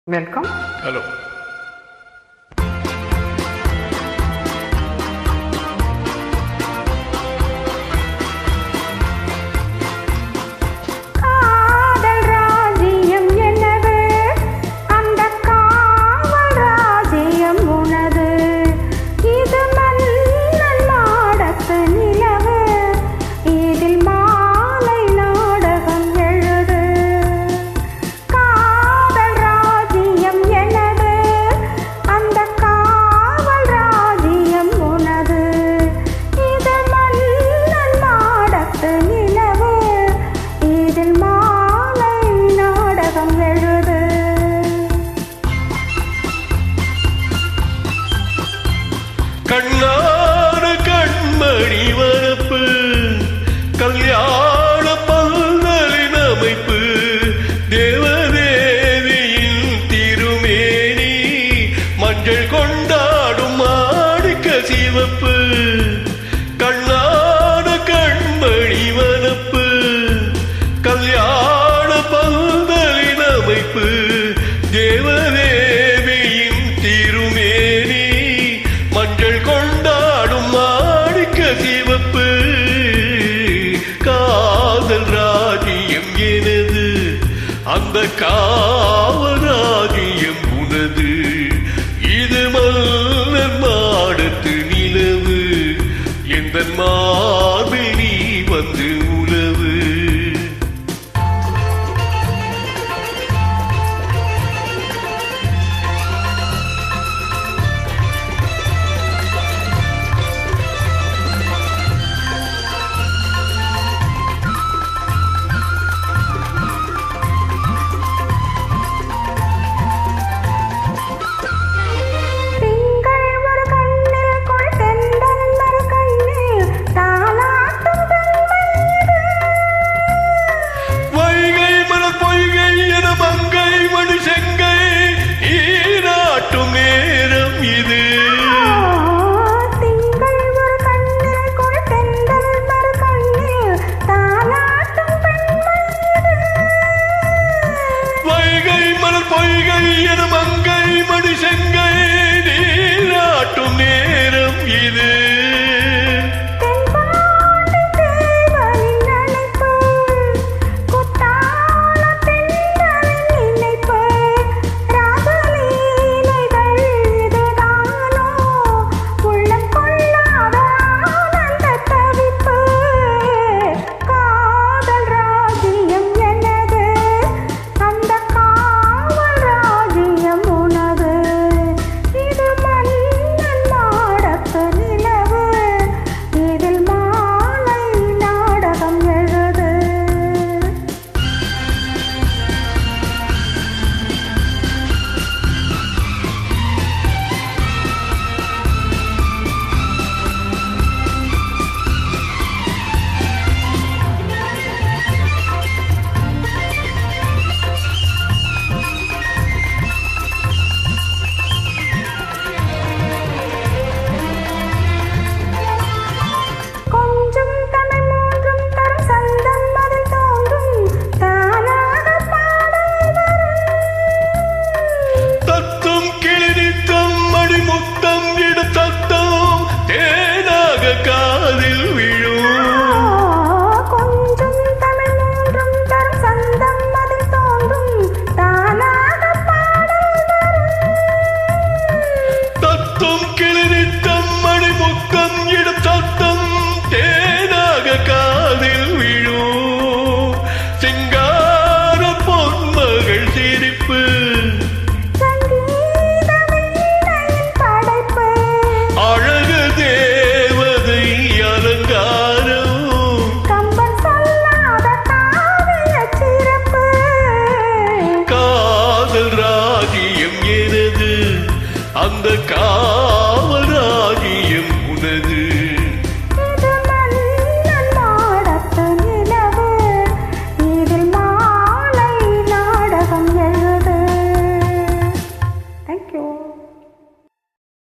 Welcome. Hello. கண்ணான கண்மணி வரப்பு கல்யாண பந்தலின் அமைப்பு தேவதேவியின் திருமேனி மஞ்சள் கொண்டாடும் மாணிக்க சிவப்பு கண்ணான கண்மணி வரப்பு கல்யாண பந்தலின் அமைப்பு தேவதேவியின் திருமேனி மஞ்சள் கொண்டாடும் மாணிக்க சிவப்பு காதல் ராஜ்யம் எனது அந்த காவல் ராஜ்யம் உனது இது மன்னன் மாடத்து நிலவு எந்த மார்பில் நீ வந்து உலவு பொய்கை என மங்கை மணி செங்கை நீராட்டும் நேரம் இது